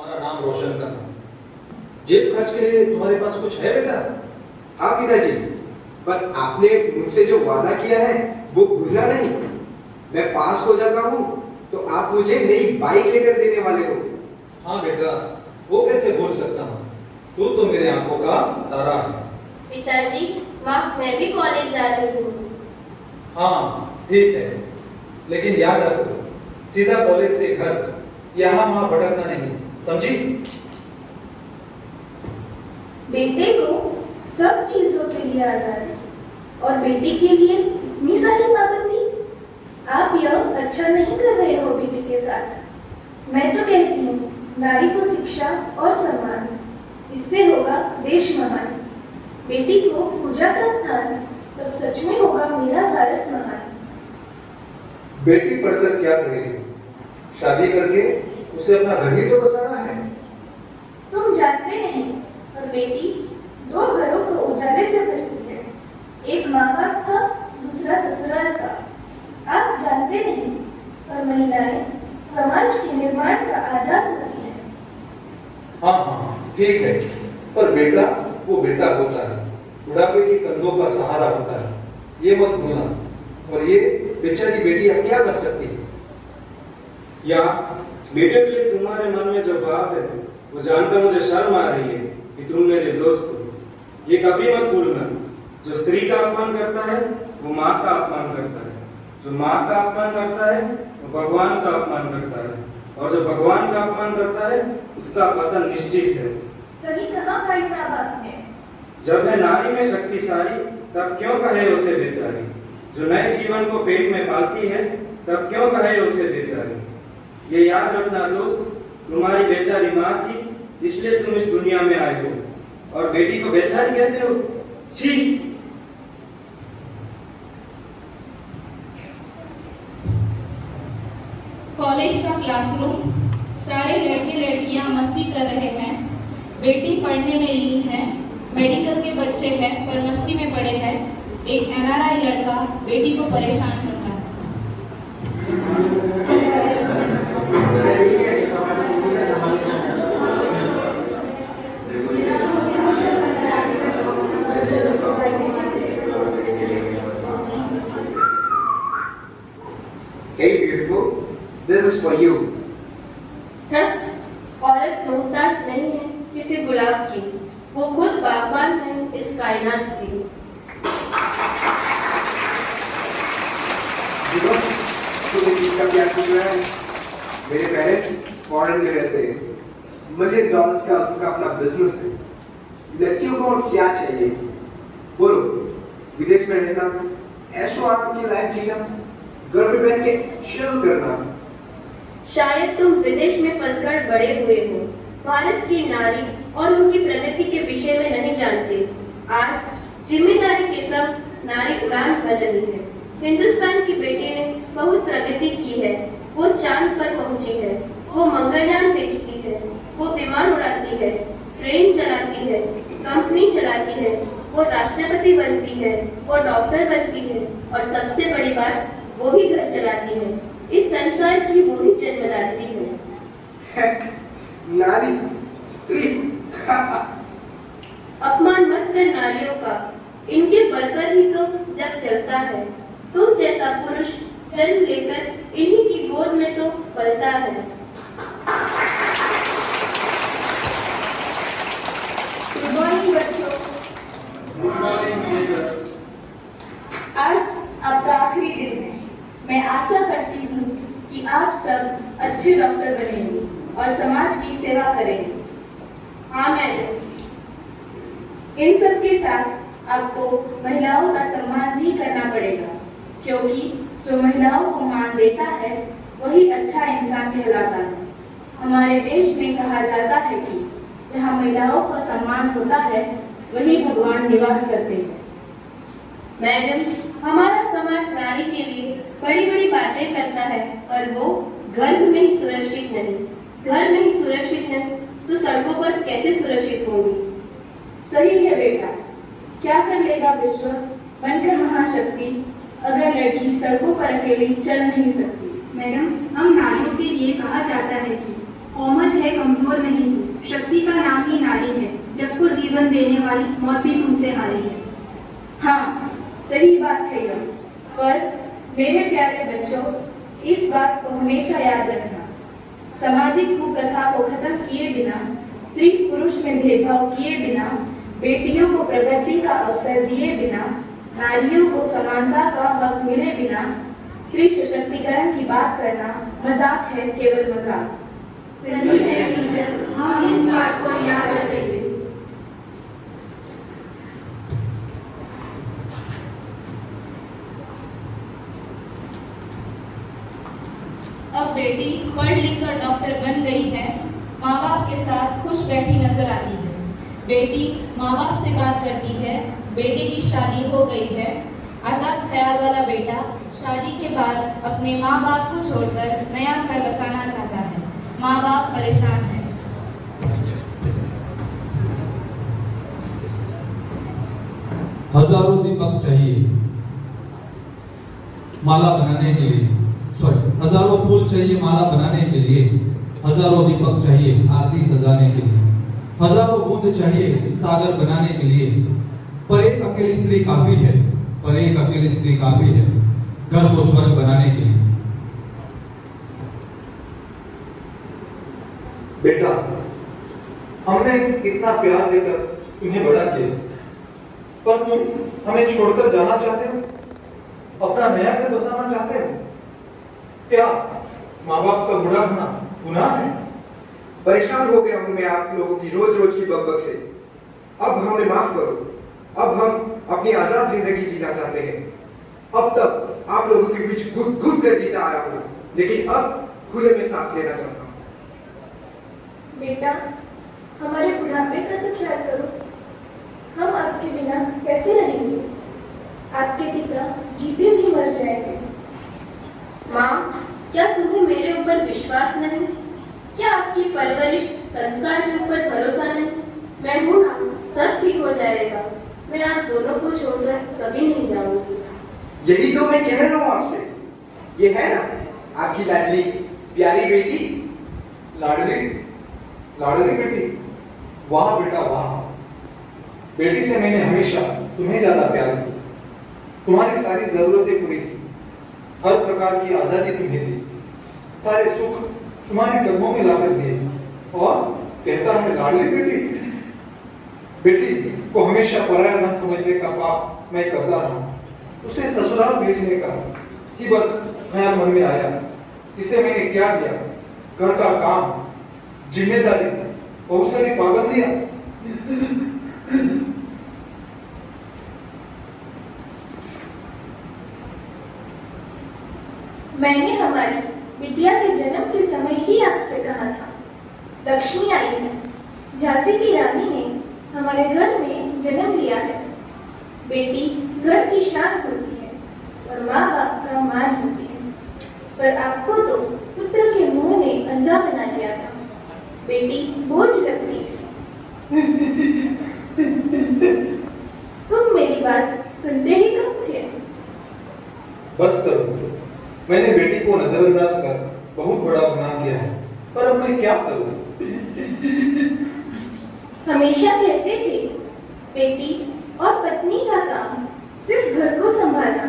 हमारा नाम रोशन करना। जेब खर्च के लिए तुम्हारे पास कुछ है बेटा? हाँ पिताजी, पर आपने मुझसे जो वादा किया है वो भूलना नहीं। मैं पास हो जाता हूँ तो आप मुझे नई बाइक लेकर देने वाले हो। हाँ बेटा, वो कैसे भूल सकता हूँ, तू तो मेरे आंखों का तारा है। पिताजी, माँ मैं भी कॉलेज जा रही हूँ। हाँ ठीक है, लेकिन याद रखो, सीधा कॉलेज से घर, यहाँ वहाँ भटकना नहीं, समझी? बेटे को सब चीजों के लिए आजादी और बेटी के लिए इतनी सारी पाबंदी। आप यह अच्छा नहीं कर रहे हो बेटी के साथ। मैं तो कहती हूँ नारी को शिक्षा और सम्मान, इससे होगा देश महान। बेटी को पूजा का स्थान, तब सच में होगा मेरा भारत महान। बेटी पढ़कर क्या करेगी? शादी करके उसे अपना घर ही तो बसाना है। तुम जानते नहीं, पर बेटी दो घरों को उजाले से करती है, एक माँ बाप का, दूसरा ससुराल का। आप जानते नहीं, पर महिलाएं समाज के निर्माण का आधार होती है। हाँ हाँ ठीक है, पर बेटा वो बेटा होता है, बुढ़ापे के कंधों का सहारा होता है, ये मत भूलना। और ये बेचारी बेटी अब क्या कर सकती है? या बेटे के लिए तुम्हारे मन में जो भाव है वो जानकर मुझे शर्म आ रही है कि तुम मेरे दोस्त हो। ये कभी मत भूलना, जो स्त्री का अपमान करता है वो माँ का अपमान करता है, जो माँ का अपमान करता है वो भगवान का अपमान करता है, और जो भगवान का अपमान करता है उसका पतन निश्चित है। सही कहा भाई साहब आपने। जब है नारी में शक्ति सारी, तब क्यों कहे उसे बेचारी। जो नए जीवन को पेट में पालती है, तब क्यों कहे उसे बेचारी। ये याद रखना दोस्त, तुम्हारी बेचारी माँ थी, इसलिए तुम इस दुनिया में आए हो, और बेटी को बेचारी कहते हो? छी! कॉलेज का क्लासरूम, सारे लड़के लड़कियां मस्ती कर रहे हैं, बेटी पढ़ने में लीन है, मेडिकल के बच्चे हैं पर मस्ती में पड़े हैं। एक NRI लड़का बेटी को परेशान करता है। Hey beautiful, this is for you. हाँ? औरत मोहताज नहीं है किसी गुलाब की, वो खुद बागबान है इस कायनात की। इसका क्या कुछ है? मेरे पेरेंट्स फॉरेन में रहते हैं, $1 million का उनका अपना बिजनेस है। लड़कियों को और क्या चाहिए? बोलो, विदेश में रहना, ऐशो आराम की लाइफ जीना, घर में बैठ के चिल करना। शायद तुम विदेश में पलकर बड़े हुए हो, भारत की नारी और उनकी प्रगति के विषय में नहीं जानते। आज जिम्मेदारी के संग नारी उड़ान भर रही है। हिंदुस्तान की बेटी ने बहुत प्रगति की है, वो चांद पर पहुंची है, वो मंगलयान भेजती है, वो विमान उड़ाती है, ट्रेन चलाती है, कंपनी चलाती है, वो राष्ट्रपति बनती है, वो डॉक्टर बनती है, और सबसे बड़ी बात वो ही घर चलाती है। इस संसार की वो ही जन्मदात्री है। नारी, स्त्री। अपमान मत कर नारियों का, इनके बल पर ही तो जग चलता है। तुम जैसा पुरुष जन्म लेकर इन्हीं की गोद में तो पलता है। गुड मॉर्निंग बच्चों। Good morning. आज आपका आखिरी दिन है। मैं आशा करती हूँ कि आप सब अच्छे डॉक्टर बनेंगे और समाज की सेवा करेंगे। हाँ मैडम। इन सब के साथ आपको महिलाओं का सम्मान भी करना पड़ेगा, क्योंकि जो महिलाओं को मान देता है वही अच्छा इंसान कहलाता है। हमारे देश में कहा जाता है कि जहाँ महिलाओं का सम्मान होता है वही भगवान निवास करते हैं। मैडम, हमारा समाज नारी के लिए बड़ी बड़ी बातें करता है, पर वो घर में ही सुरक्षित नहीं। घर में ही सुरक्षित नहीं तो सड़कों पर कैसे सुरक्षित होंगी? सही है बेटा। क्या कर लेगा विश्व बनकर महाशक्ति अगर लड़की सड़कों पर अकेली चल नहीं सकती। मैडम, हम नारियों के लिए कहा जाता है कि कोमल है, कमजोर नहीं हूँ, शक्ति का नाम ही नारी है, जग को जीवन देने वाली मौत भी तुमसे हारी है। हाँ, सही बात है यह। पर मेरे प्यारे बच्चों, इस बात को हमेशा याद रखना, सामाजिक कुप्रथा को खत्म किए बिना, स्त्री पुरुष में भेदभाव किए बिना, बेटियों को प्रगति का अवसर दिए बिना, नारियों को समानता का हक मिले बिना स्त्री सशक्तिकरण की बात करना मजाक है, केवल मजाक। सही है टीचर, हम इस बात को याद रखेंगे। अब बेटी पढ़ लिख कर डॉक्टर बन गई है, माँ बाप के साथ खुश बैठी नजर आती है। बेटी माँ बाप से बात करती है, बेटे की शादी हो गई है। आजाद ख्याल वाला बेटा शादी के बाद अपने माँ बाप को छोड़कर नया घर बसाना चाहता है। माँ बाप परेशान है। हजारों दीपक चाहिए माला बनाने के लिए, हजारों फूल चाहिए माला बनाने के लिए, हजारों दीपक चाहिए आरती सजाने के लिए, हजारों बूंद चाहिए सागर बनाने के लिए, पर एक अकेली स्त्री काफी है, पर एक अकेली स्त्री काफी है घर को स्वर्ग बनाने के लिए। बेटा, हमने इतना प्यार देकर तुम्हें बड़ा किया, पर तुम हमें छोड़कर जाना चाहते हो, अपना नया घर बसाना चाहते हो। क्या माँ बाप का बुरा होना गुनाह है? परेशान हो गया हूं मैं आप लोगों की रोज रोज की बकबक से। अब हमें माफ करो। अब हम अपनी आजाद जिंदगी जीना चाहते हैं। अब तक आप लोगों के बीच घुट घुट कर जीता आया हूं, लेकिन अब खुले में सांस लेना चाहता हूं। बेटा, हमारे बुढ़ापे का तो ख्याल करो। हम आपके बिना कैसे रहेंगे? आपके पिता जीते जी मर जाएंगे। माँ, क्या तुम्हें मेरे ऊपर विश्वास नहीं? क्या आपकी परवरिश संस्कार के ऊपर भरोसा नहीं? मैं हूं ना, सब ठीक हो जाएगा। मैं आप दोनों को छोड़कर कभी नहीं जाऊंगी। यही तो मैं कह रहा हूं आपसे। ये है ना आपकी लाडली प्यारी बेटी। लाडली लाडली बेटी, वाह बेटा वाह। बेटी से मैंने हमेशा तुम्हें ज्यादा प्यार किया, तुम्हारी सारी जरूरतें पूरी की, हर प्रकार की आजादी तुम्हें दी, सारे सुख तुम्हारे कदमों में लाकर दिए, और कहता है लाडली बेटी। बेटी को हमेशा पराया धन समझने का पाप मैं करता रहा, उसे ससुराल भेजने का कि बस ख्याल मन में आया। इसे मैंने क्या दिया? घर का काम, जिम्मेदारी, बहुत सारी पाबंदियां। मैंने हमारी बिटिया के जन्म के समय ही आपसे कहा था, लक्ष्मी आई है। झांसी की रानी ने हमारे घर में जन्म लिया है। बेटी घर की शान होती है और माँ बाप का मान होती है, पर आपको तो पुत्र के मुंह ने अंधा बना दिया था। बेटी बोझ लग रही थी। तुम मेरी बात सुनते ही कब थे? बस करो, मैंने बेटी को नजरअंदाज कर बहुत बड़ा गुनाह किया है, पर अब मैं क्या करूं? हमेशा कहते थे बेटी और पत्नी का काम सिर्फ घर को संभालना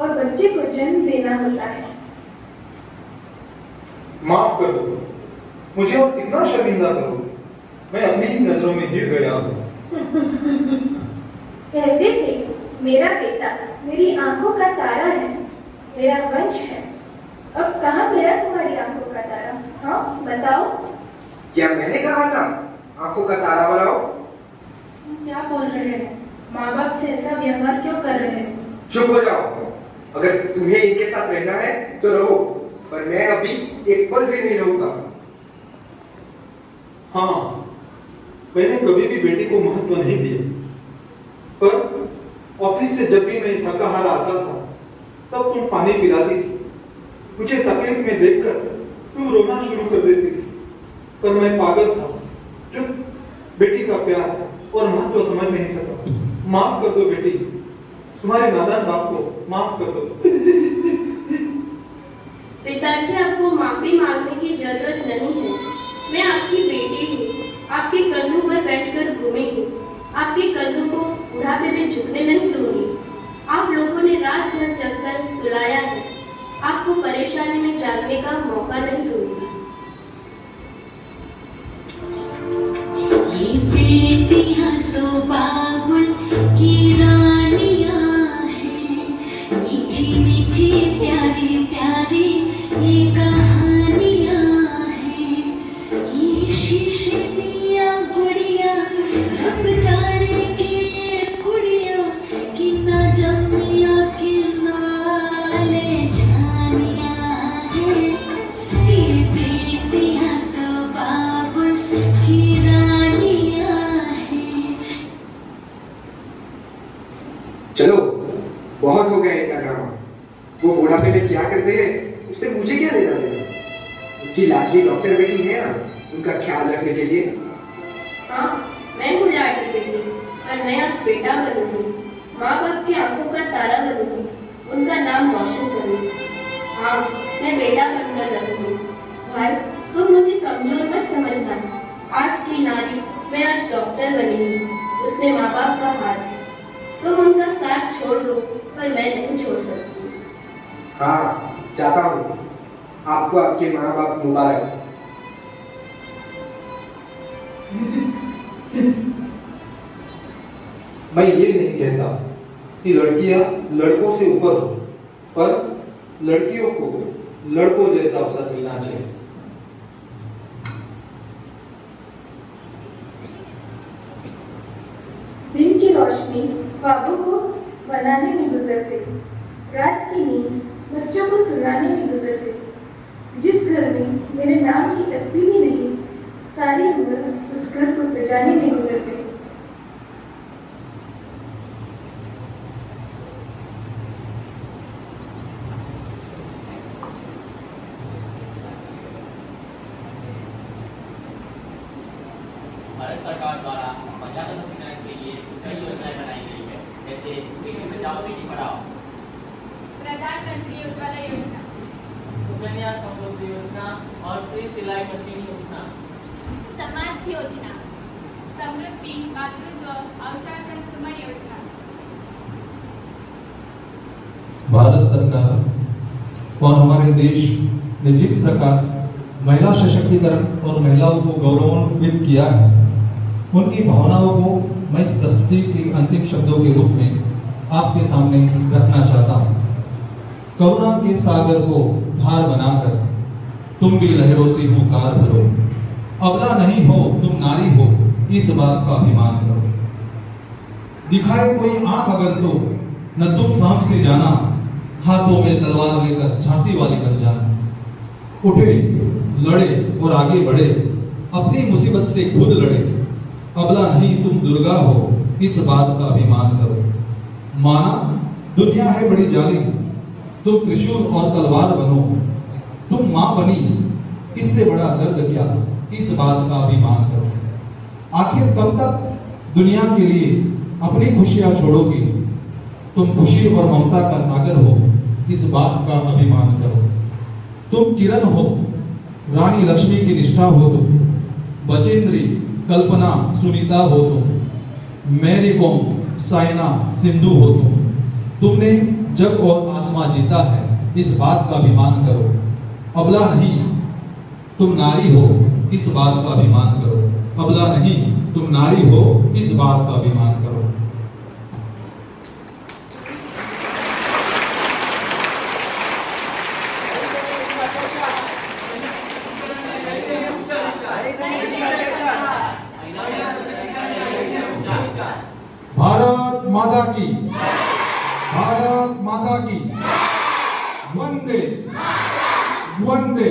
और बच्चे को जन्म देना होता है। माफ कर दो मुझे, और कितना शर्मिंदा करो, मैं अपनी ही नजरों में गिर गया हूं। कहते थे मेरा बेटा मेरी आंखों का तारा है, मेरा वंश है। अब कहाँ गया तुम्हारी आंखों का तारा? हाँ बताओ। क्या मैंने कहा था आंखों का तारा बनाओ? क्या बोल रहे हैं? माँ बाप से ऐसा व्यवहार क्यों कर रहे हैं? चुप हो जाओ। अगर तुम्हें इनके साथ रहना है तो रहो, पर मैं अभी एक पल भी नहीं रहूंगा। हाँ, मैंने कभी भी बेटी को महत्व नहीं दिया, पर ऑफिस से जब भी मैं थका हारा आता था तब तुम पानी पिलाती थी। मुझे तकलीफ में देखकर तुम रोना शुरू कर देती थी, पर मैं पागल था जो बेटी का प्यार और महत्व समझ नहीं सका। माफ कर दो बेटी, तुम्हारे नादान बाप को माफ कर दो। पिताजी, आपको माफी मांगने की जरूरत नहीं है। मैं आपकी बेटी हूँ, आपके कंधों पर बैठकर घूमेंगी, आपके कंधों को बुढ़ापे में झुकने नहीं दूंगी। आप लोगों ने रात भर जगकर सुलाया है, आपको परेशानी में जागने का मौका नहीं दूंगी। ये बेटियां तो बाबुल की रानियां हैं, मीठी मीठी प्यारी प्यारी ये कहानियां हैं। ये शीशे दिया गुड़िया रब जाने की ये गुड़िया कि ना जमिया कि नाले जानियां हैं। ये बेटियां तो बाबुल की रानियां हैं। चलो, बहुत हो गया इतना ड्रामा। वो बुढ़ापे में क्या करते हैं उससे मुझे क्या लेना देना। उनकी लाडली डॉक्टर बेटी है ना, उनका ख्याल रखने के लिए। हाँ, मैं हूँ लाडली बेटी, और मैं अब बेटा बनूंगी, माँ बाप की आंखों का तारा बनूंगी, उनका नाम रोशन करूंगी। हाँ, मैं बेटा बनकर रहूंगी। भाई, तुम मुझे कमजोर मत समझना। आज की नारी, मैं आज डॉक्टर बनी हूँ, उसमें माँ बाप का हाथ है। तुम उनका साथ छोड़ दो, पर मैं नहीं छोड़ सकती। हाँ, चाहता हूँ। आपको आपके माँ बाप मुबारक। मैं ये नहीं कहता कि लड़कियां लड़कों से ऊपर हो, पर लड़कियों को लड़कों जैसा अवसर मिलना चाहिए। दिन की रोशनी ख्वाबों को बनाने में गुजरती, रात की नींद बच्चों को सुलाने में गुजरती। जिस घर में मेरे नाम की तख्ती भी नहीं, सारी उम्र उस घर को सजाने में गुजरती। भारत सरकार द्वारा महिला सशक्तिकरण के लिए कई योजनाएं बनाई गई है, जैसे बेटी बचाओ बेटी पढ़ाओ, प्रधानमंत्री उज्ज्वला योजना, सुकन्या समृद्धि योजना और फ्री सिलाई मशीन योजना, समाज योजना, समृद्धि मातृत्व अवशासन सुमन योजना। भारत सरकार और हमारे देश ने जिस प्रकार महिला सशक्तिकरण और महिलाओं को गौरवान्वित किया है, उनकी भावनाओं को मैं इस प्रस्तुति के अंतिम शब्दों के रूप में आपके सामने रखना चाहता हूँ। करुणा के सागर को धार बनाकर तुम भी लहरों से हुंकार भरो, अबला नहीं हो तुम नारी हो, इस बात का अभिमान करो। दिखाए कोई आंख अगर तो न तुम साम से जाना, हाथों में तलवार लेकर झांसी वाली बन जाना। उठे, लड़े और आगे बढ़े, अपनी मुसीबत से खुद लड़े, अबला नहीं तुम दुर्गा हो, इस बात का अभिमान करो। माना दुनिया है बड़ी जालिम, तुम त्रिशूल और तलवार बनो, तुम मां बनी, इससे बड़ा दर्द क्या, इस बात का अभिमान करो। आखिर कब तक दुनिया के लिए अपनी खुशियां छोड़ोगी, तुम खुशी और ममता का सागर हो, इस बात का अभिमान करो। तुम किरण हो, रानी लक्ष्मी की निष्ठा हो तुम, बचेंद्री कल्पना सुनीता हो तुम, मैरी कॉम साइना सिंधु हो तुमने जग और आसमां जीता है, इस बात का अभिमान करो। अबला नहीं तुम नारी हो, इस बात का अभिमान करो। अबला नहीं तुम नारी हो, इस बात का अभिमान करो। भारत माता की, भारत माता की, वंदे वंदे।